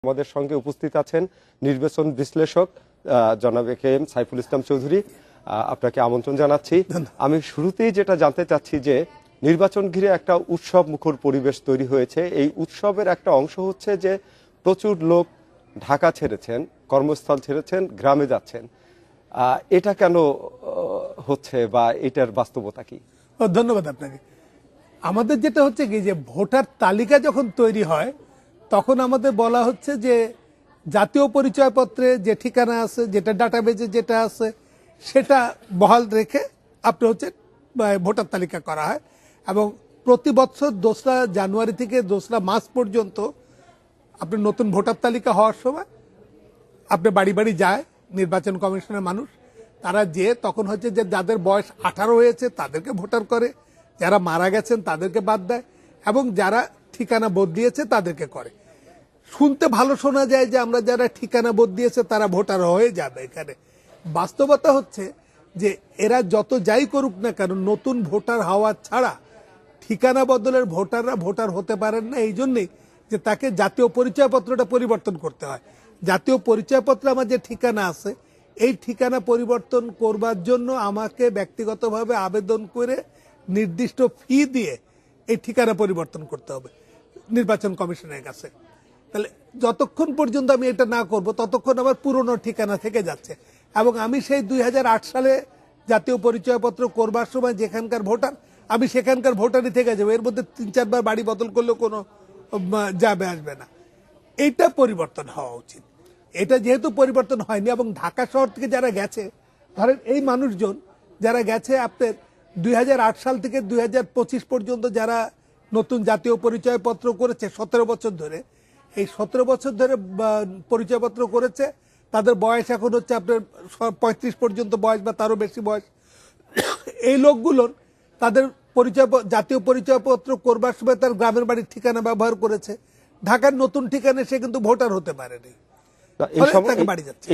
আমাদের সঙ্গে উপস্থিত আছেন নির্বাচন বিশ্লেষক জনাব এ.কে.এম সাইফুল ইসলাম চৌধুরী। আপনাকে আমন্ত্রণ জানাচ্ছি। আমি শুরুতেই যেটা জানতে চাচ্ছি যে নির্বাচন ঘিরে একটা উৎসব মুখর পরিবেশ তৈরি হয়েছে। এই উৎসবের একটা অংশ হচ্ছে যে প্রচুর লোক ঢাকা ছেড়েছেন, কর্মস্থল ছেড়েছেন, গ্রামে যাচ্ছেন। এটা কেন হচ্ছে বা এটার বাস্তবতা কি? ধন্যবাদ আপনাকে। আমাদের যেটা হচ্ছে কি যে ভোটার তালিকা যখন তৈরি হয় তখন আমাদের বলা হচ্ছে যে জাতীয় পরিচয়পত্রে যে ঠিকানা আছে, যেটা ডাটাবেজে যেটা আছে সেটা বহাল রেখে আপনি হচ্ছে ভোটার তালিকা করা হয়। এবং প্রতি বছর 2রা জানুয়ারি থেকে 2রা মার্চ পর্যন্ত আপনি নতুন ভোটার তালিকা হওয়ার সময় আপনি বাড়ি বাড়ি যায় নির্বাচন কমিশনের মানুষ, তারা যে তখন হচ্ছে যে যাদের বয়স 18 হয়েছে তাদেরকে ভোটার করে, যারা মারা গেছেন তাদেরকে বাদ দেয় এবং যারা ঠিকানা বদলিয়েছে তাদেরকে করে। শুনতে ভালো শোনা যায় যে আমরা যারা ঠিকানা বদলিয়েছে তারা ভোটার হয়ে যাবে। এখানে বাস্তবতা হচ্ছে যে এরা যত যাই করুক না কেন নতুন ভোটার হওয়া ছাড়া ঠিকানা বদলের ভোটাররা ভোটার হতে পারেন না। এই জন্যই যে তাকে জাতীয় পরিচয়পত্রটা পরিবর্তন করতে হয়। জাতীয় পরিচয়পত্রে আমার যে ঠিকানা আছে এই ঠিকানা পরিবর্তন করবার জন্য আমাকে ব্যক্তিগতভাবে আবেদন করে নির্দিষ্ট ফি দিয়ে এই ঠিকানা পরিবর্তন করতে হবে নির্বাচন কমিশনের কাছে। তাহলে যতক্ষণ পর্যন্ত আমি এটা না করব ততক্ষণ আমার পুরনো ঠিকানা থেকে যাচ্ছে। এবং আমি সেই 2008 সালে জাতীয় পরিচয়পত্র করবার সময় যেখানকার ভোটার আমি সেখানকার ভোটারই থেকে যাবো। এর মধ্যে 3-4 বার বাড়ি বদল করলেও কোনো যাবে আসবে না। এইটা পরিবর্তন হওয়া উচিত। এটা যেহেতু পরিবর্তন হয়নি এবং ঢাকা শহর থেকে যারা গেছে, ধরেন এই মানুষজন যারা গেছে আপনার 2008 সাল থেকে 2025 পর্যন্ত যারা নতুন জাতীয় পরিচয়পত্র করেছে 17 বছর ধরে, এই 17 বছর ধরে পরিচয়পত্র করেছে, তাদের বয়স এখন হচ্ছে আপনার 35 পর্যন্ত বয়স বা তারও বেশি বয়স। এই লোকগুলোর তাদের জাতীয় পরিচয়পত্র করবার সময় তার গ্রামের বাড়ির ঠিকানা ব্যবহার করেছে। ঢাকার নতুন ঠিকানা সে কিন্তু ভোটার হতে পারেনি।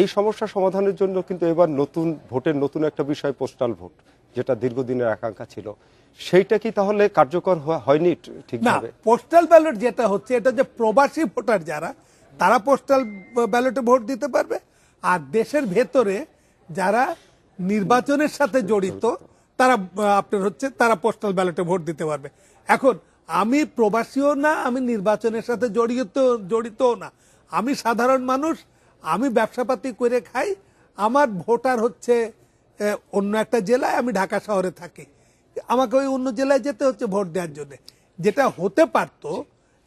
এই সমস্যা সমাধানের জন্য কিন্তু এবার নতুন ভোটের নতুন একটা বিষয় পোস্টাল ভোট, যেটা দীর্ঘদিনের আকাঙ্ক্ষা ছিল, সেইটা কি তাহলে কার্যকর হয়নি ঠিকভাবে? পোস্টাল ব্যালট যেটা হচ্ছে এটা যে প্রবাসী ভোটার যারা তারা পোস্টাল ব্যালটে ভোট দিতে পারবে, আর দেশের ভেতরে যারা নির্বাচনের সাথে জড়িত তারা আপনার হচ্ছে তারা পোস্টাল ব্যালটে ভোট দিতে পারবে। এখন আমি প্রবাসীও না, আমি নির্বাচনের সাথে জড়িতও না, আমি সাধারণ মানুষ, আমি ব্যবসাপাতি করে খাই, আমার ভোটার হচ্ছে অন্য একটা জেলায়, আমি ঢাকা শহরে থাকি, আমাকে ওই অন্য জেলায় যেতে হচ্ছে ভোট দেওয়ার জন্য। যেটা হতে পারত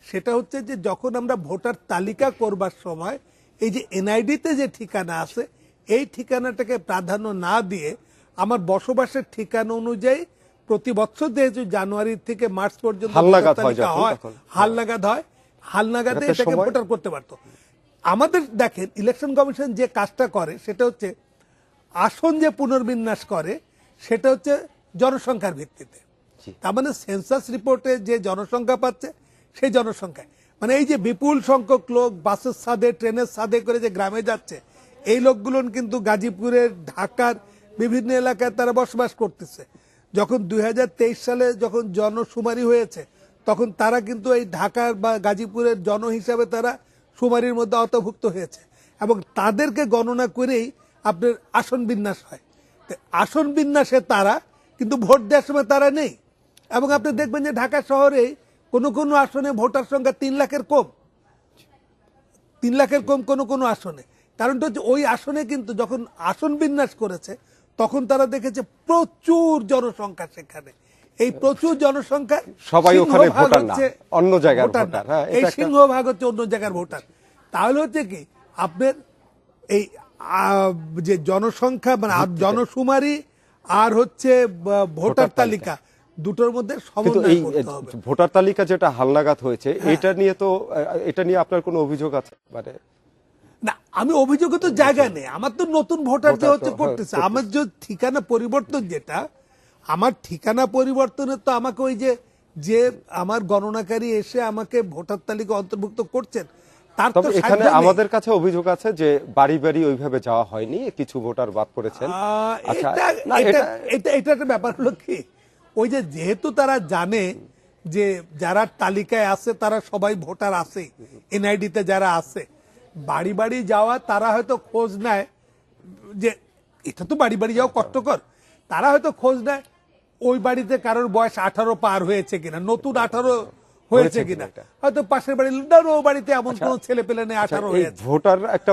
সেটা হচ্ছে যে যখন আমরা ভোটার তালিকা করবার সময় এই যে এনআইডিতে যে ঠিকানা আছে এই ঠিকানাটাকে প্রাধান্য না দিয়ে আমার বসবাসের ঠিকানা অনুযায়ী প্রতি বছর যেহেতু জানুয়ারি থেকে মার্চ পর্যন্ত হালনাগাদে এটাকে ভোটার করতে পারতো। আমাদের দেখেন ইলেকশন কমিশন যে কাজটা করে সেটা হচ্ছে আসন যে পুনর্বিন্যাস করে সেটা হচ্ছে জনসংখ্যার ভিত্তিতে। তার মানে সেন্সাস রিপোর্টে যে জনসংখ্যা পাচ্ছে সেই জনসংখ্যায়, মানে এই যে বিপুল সংখ্যক লোক বাসের ছাদে ট্রেনের ছাদে করে যে গ্রামে যাচ্ছে, এই লোকগুলো কিন্তু গাজীপুরের ঢাকার বিভিন্ন এলাকায় তারা বসবাস করতেছে। যখন 2023 সালে যখন জনশুমারি হয়েছে তখন তারা কিন্তু এই ঢাকার বা গাজীপুরের জন হিসাবে তারা শুমারির মধ্যে অন্তর্ভুক্ত হয়েছে এবং তাদেরকে গণনা করেই আপনার আসন বিন্যাস হয়। আসন বিন্যাসে তারা কিন্তু ভোট দেওয়ার সময় তারা নেই। এবং আপনি দেখবেন যে ঢাকা শহরে কোনো কোনো আসনে ভোটার সংখ্যা 3 লাখের কম, 3 লাখের কম কোনো আসনে। কারণটা হচ্ছে ওই আসনে কিন্তু যখন আসন বিন্যাস করেছে তখন তারা দেখেছে প্রচুর জনসংখ্যা সেখানে, এই প্রচুর জনসংখ্যা সবাই ওখানে ভোটার না, অন্য জায়গার ভোটার। এই সিংহভাগ হচ্ছে অন্য জায়গার ভোটার। তাহলে হচ্ছে কি আপনার এই যে জনসংখ্যা মানে জনশুমারি আর হচ্ছে ভোটার তালিকা দুটোর মধ্যে সমন্বয় করতে হবে। ভোটার তালিকা যেটা হালনাগাদ হয়েছে এটা নিয়ে আপনার কোনো অভিযোগ আছে? মানে না, আমি অভিযোগ তো জায়গা নেই, আমার তো নতুন ভোটার যে হচ্ছে করতেছে। আমার যে ঠিকানা পরিবর্তন, যেটা আমার ঠিকানা পরিবর্তনের তো আমাকে ওই যে আমার গণনাকারী এসে আমাকে ভোটার তালিকা অন্তর্ভুক্ত করছেন তার তো এখানে আমাদের কাছে অভিযোগ আছে যে বাড়ি বাড়ি ওইভাবে যাওয়া হয়নি, কিছু ভোটার বাদ পড়েছেন। এটা একটা ব্যাপার হলো কি, ওই যে যেহেতু তারা জানে যে যারা তালিকায় আছে তারা সবাই ভোটার আছে, এনআইডিতে যারা আছে, বাড়ি বাড়ি যাওয়া, তারা হয়তো খোঁজ নেয় যে এটা তো বাড়ি বাড়ি যাওয়া কষ্টকর, তারা হয়তো খোঁজ নেয় ওই বাড়িতে কারোর বয়স 18 পার হয়েছে কিনা, নতুন 18 হয়েছে কিনা, হয়তো পাশের বাড়ির ও বাড়িতে এমন কোন ছেলে পেলে নেই 18 হয়েছে। ভোটার একটা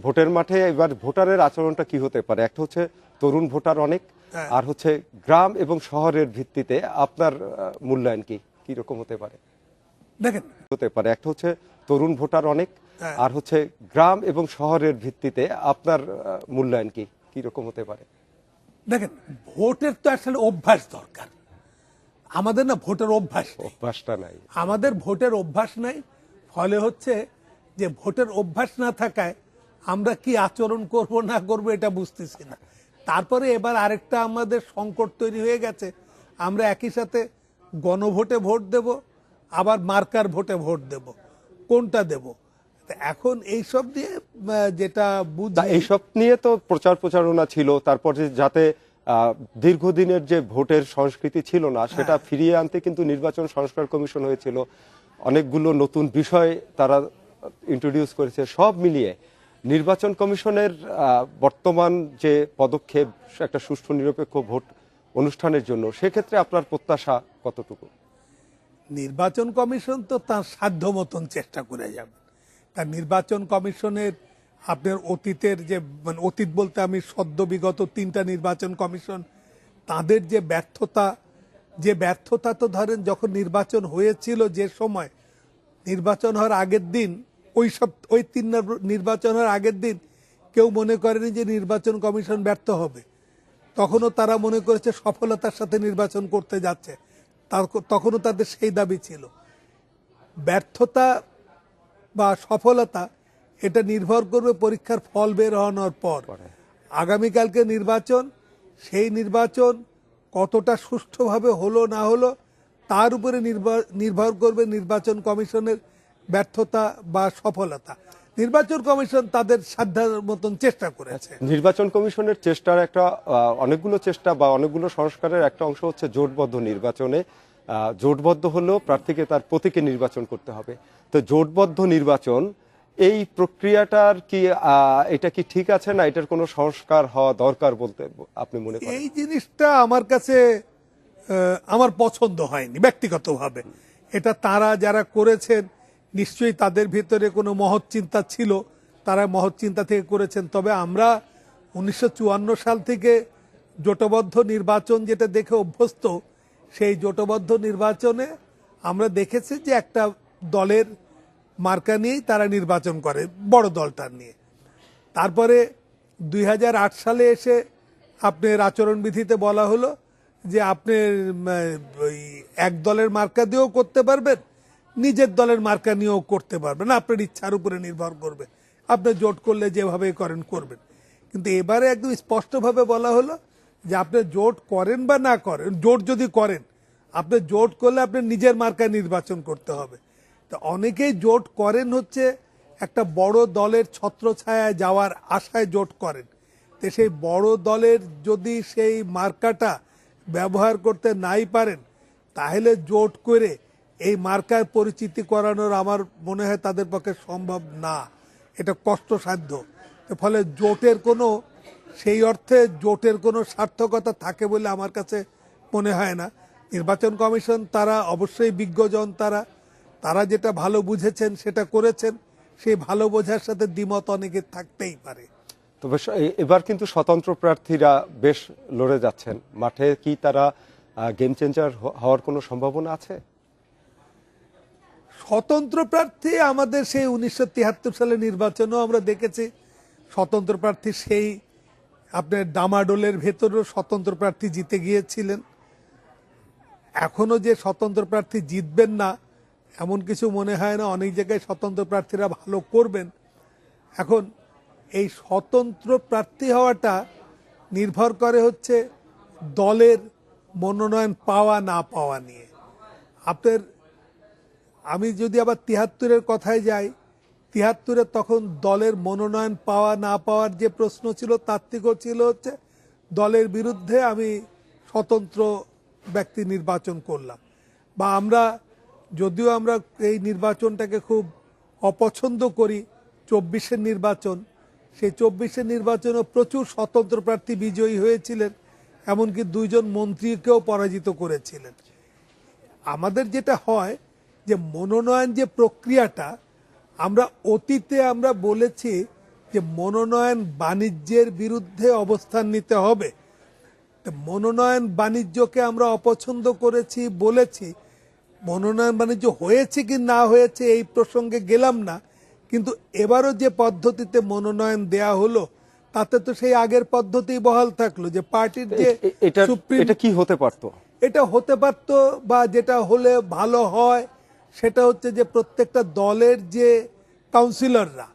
ভোটের মাঠে এবার ভোটারের আচরণটা কি হতে পারে? একটা হচ্ছে তরুণ ভোটার অনেক, আর হচ্ছে গ্রাম এবং শহরের ভিত্তিতে আপনার মূল্যায়ন কি রকম হতে পারে? দেখেন, হতে পারে একটা হচ্ছে তরুণ ভোটার অনেক, আর হচ্ছে গ্রাম এবং শহরের ভিত্তিতে আপনার মূল্যায়ন কি রকম হতে পারে? দেখেন, ভোটের তো আসলে অভ্যাস দরকার। আমাদের না ভোটের অভ্যাসটা নাই, আমাদের ভোটের অভ্যাস নাই। ফলে হচ্ছে যে ভোটের অভ্যাস না থাকায় আমরা কি আচরণ করব না করব এটা বুঝতেছি না। তারপরে এবার আরেকটা আমাদের সংকট তৈরি হয়ে গেছে, আমরা একই সাথে গণভোটে ভোট দেব, আবার মার্কার ভোটে ভোট দেব, কোনটা দেব? এখন এইসব দিয়ে যেটা বুঝি, এইসব নিয়ে তো প্রচারণা ছিল, তারপরে যাতে দীর্ঘদিনের যে ভোটের সংস্কৃতি ছিল না সেটা ফিরিয়ে আনতে কিন্তু নির্বাচন সংস্কার কমিশন হয়েছিল, অনেকগুলো নতুন বিষয় তারা ইন্ট্রোডিউস করেছে। সব মিলিয়ে নির্বাচন কমিশনের বর্তমান যে পদক্ষেপ একটা সুষ্ঠু নিরপেক্ষ ভোট অনুষ্ঠানের জন্য, সেক্ষেত্রে আপনার প্রত্যাশা কতটুকু? নির্বাচন কমিশন তো তার সাধ্য মতন চেষ্টা করে যাবে। তার নির্বাচন কমিশনের আপনার অতীতের যে, মানে অতীত বলতে আমি সদ্য বিগত 3টা নির্বাচন কমিশন, তাদের যে ব্যর্থতা তো ধরেন যখন নির্বাচন হয়েছিল, যে সময় নির্বাচন হওয়ার আগের দিন, ওই 3 নির্বাচন হওয়ার আগের দিন কেউ মনে করেনি যে নির্বাচন কমিশন ব্যর্থ হবে। তখনও তারা মনে করেছে সফলতার সাথে নির্বাচন করতে যাচ্ছে, তখনও তাদের সেই দাবি ছিল। ব্যর্থতা বা সফলতা এটা নির্ভর করবে পরীক্ষার ফল বের হওয়ার পর। আগামীকালকে নির্বাচন, সেই নির্বাচন কতটা সুষ্ঠুভাবে হলো না হলো তার উপরে নির্ভর করবে নির্বাচন কমিশনের ব্যর্থতা বা সফলতা। নির্বাচন কমিশন তাদের সাধ্য মতন চেষ্টা করেছে। নির্বাচন কমিশনের চেষ্টার একটা অনেকগুলো চেষ্টা বা অনেকগুলো সংস্কারের একটা অংশ হচ্ছে জোটবদ্ধ নির্বাচনে। জোটবদ্ধ হলেও প্রার্থীকে তার প্রতীকে নির্বাচন করতে হবে। তো জোটবদ্ধ নির্বাচন, এই প্রক্রিয়াটার কি এটা কি ঠিক আছে, না এটার কোনো সংস্কার হওয়া দরকার বলতে আপনি মনে করেন? এই জিনিসটা আমার কাছে আমার পছন্দ হয়নি ব্যক্তিগতভাবে। এটা তারা যারা করেছেন নিশ্চয়ই তাদের ভিতরে কোনো মহৎ চিন্তা ছিল, তারা মহৎ চিন্তা থেকে করেছেন। তবে আমরা 1954 সাল থেকে জোটবদ্ধ নির্বাচন যেটা দেখে অভ্যস্ত, সেই জোটবদ্ধ নির্বাচনে আমরা দেখেছি যে একটা দলের মার্কা নিয়েই তারা নির্বাচন করে, বড় দলটা নিয়ে। তারপরে 2008 সালে এসে আপনার আচরণবিধিতে বলা হলো যে আপনি ওই এক দলের মার্কা দিয়েও করতে পারবেন, নিজের দলের মার্কা নিয়েও করতে পারবেন, আপনার ইচ্ছার উপরে নির্ভর করবে, আপনি জোট করলে যেভাবে করেন করবেন। কিন্তু এবারে একদম স্পষ্টভাবে বলা হলো যে আপনি জোট করেন বা না করেন, জোট যদি করেন, আপনি জোট করলে আপনার নিজের মার্কায় নির্বাচন করতে হবে। তো অনেকেই জোট করেন হচ্ছে একটা বড় দলের ছত্রছায়ায় যাওয়ার আশায় জোট করেন। তো সেই বড় দলের যদি সেই মার্কাটা ব্যবহার করতে নাই পারেন, তাহলে জোট করে এই মার্কার পরিচিতি করানোর আমার মনে হয় তাদের পক্ষে সম্ভব না, এটা কষ্টসাধ্য। ফলে জোটের কোনো, সেই অর্থে জোটের কোনো সার্থকতা থাকে বলে আমার কাছে মনে হয় না। নির্বাচন কমিশন তারা অবশ্যই বিজ্ঞজন, তারা যেটা ভালো বুঝেছেন সেটা করেছেন, সেই ভালো বোঝার সাথে দ্বিমত অনেকের থাকতেই পারে। তবে এবার কিন্তু স্বতন্ত্র প্রার্থীরা বেশ লড়ে যাচ্ছেন মাঠে, কি তারা গেম চেঞ্জার হওয়ার কোনো সম্ভাবনা আছে? স্বতন্ত্র প্রার্থী আমাদের সেই 1973 সালে নির্বাচনেও আমরা দেখেছি স্বতন্ত্র প্রার্থী, সেই আপনার ডামাডোলের ভেতরেও স্বতন্ত্র প্রার্থী জিতে গিয়েছিলেন। এখনো যে স্বতন্ত্র প্রার্থী জিতবেন না এমন কিছু মনে হয় না, অনেক জায়গায় স্বতন্ত্র প্রার্থীরা ভালো করবেন। এখন এই স্বতন্ত্র প্রার্থী হওয়াটা নির্ভর করে হচ্ছে দলের মনোনয়ন পাওয়া না পাওয়া নিয়ে। আমি যদি আবার 73-এর কথায় যাই, 73-এ তখন দলের মনোনয়ন পাওয়া না পাওয়ার যে প্রশ্ন ছিল, তার থেকেও ছিল হচ্ছে দলের বিরুদ্ধে আমি স্বতন্ত্র ব্যক্তি নির্বাচন করলাম। বা যদিও আমরা এই নির্বাচনটাকে খুব অপছন্দ করি, 24-এর নির্বাচন, সেই 24-এর নির্বাচনে প্রচুর স্বতন্ত্র প্রার্থী বিজয়ী হয়েছিলেন, এমনকি 2 জন মন্ত্রীকেও পরাজিত করেছিলেন। আমাদের যেটা হয় যে মনোনয়ন যে প্রক্রিয়াটা, আমরা অতীতে আমরা বলেছি যে মনোনয়ন বাণিজ্যের বিরুদ্ধে অবস্থান নিতে হবে। তো মনোনয়ন বাণিজ্যকে আমরা অপছন্দ করেছি, বলেছি। মনোনয়ন বাণিজ্য হয়েছে কি না হয়েছে এই প্রসঙ্গে গেলাম না, কিন্তু এবারও যে পদ্ধতিতে মনোনয়ন দেয়া হলো তাতে তো সেই আগের পদ্ধতি বহাল থাকলো, যে পার্টির যে এটা কি হতে পারতো? এটা হতে পারত, বা যেটা হলে ভালো হয় সেটা হচ্ছে যে প্রত্যেকটা দলের যে কাউন্সিলররা,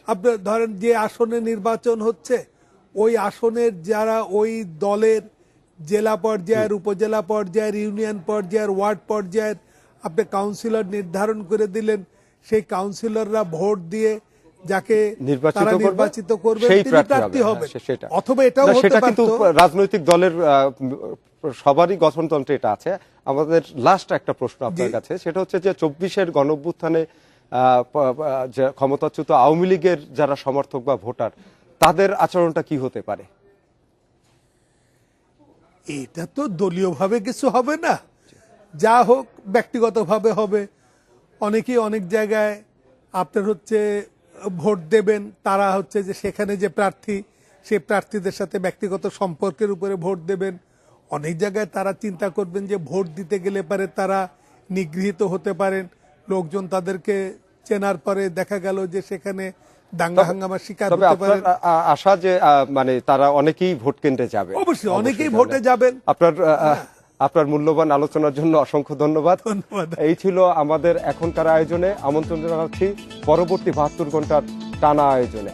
আপনার ধরেন যে আসনে নির্বাচন হচ্ছে ওই আসনের যারা ওই দলের জেলা পর্যায়ের, উপজেলা পর্যায়ের, ইউনিয়ন পর্যায়ের, ওয়ার্ড পর্যায়ের আপনি কাউন্সিলর নির্ধারণ করে দিলেন। সেই কাউন্সিলররা ভোট দিয়ে যাকে তারা নির্বাচিত করবে তিনি প্রার্থী হবেন। অথবা এটাও হতে কিন্তু রাজনৈতিক দলের সবারই গঠনতন্ত্রে এটা আছে। আমাদের লাস্ট একটা প্রশ্ন আপনার কাছে, সেটা হচ্ছে যে 24-এর গণঅভ্যুত্থানে ক্ষমতাচ্যুত আওয়ামী লীগের যারা সমর্থক বা ভোটার, তাদের আচরণটা কি হতে পারে? এটা তো দলীয়ভাবে কিছু হবে না, যা হোক ব্যক্তিগতভাবে হবে। অনেকেই অনেক জায়গায় আপনার হচ্ছে ভোট দেবেন, তারা হচ্ছে যে সেখানে যে প্রার্থী সেই প্রার্থীদের সাথে ব্যক্তিগত সম্পর্কের উপরে ভোট দেবেন। অনেক জায়গায় তারা চিন্তা করবেন যে ভোট দিতে গেলে পারে তারা নিগৃহীত হতে পারেন, লোকজন তাদেরকে চেনার পরে দেখা গেল যে সেখানে দাঙ্গা হাঙ্গামার শিকার হতে পারেন। আশা যে মানে তারা অনেকেই ভোট কেন্দ্রে যাবে, অবশ্যই অনেকেই ভোটে যাবেন। আপনার মূল্যবান আলোচনার জন্য অসংখ্য ধন্যবাদ। এই ছিল আমাদের এখনকার আয়োজনে। আমন্ত্রণ জানাচ্ছি পরবর্তী 72 ঘন্টার টানা আয়োজনে।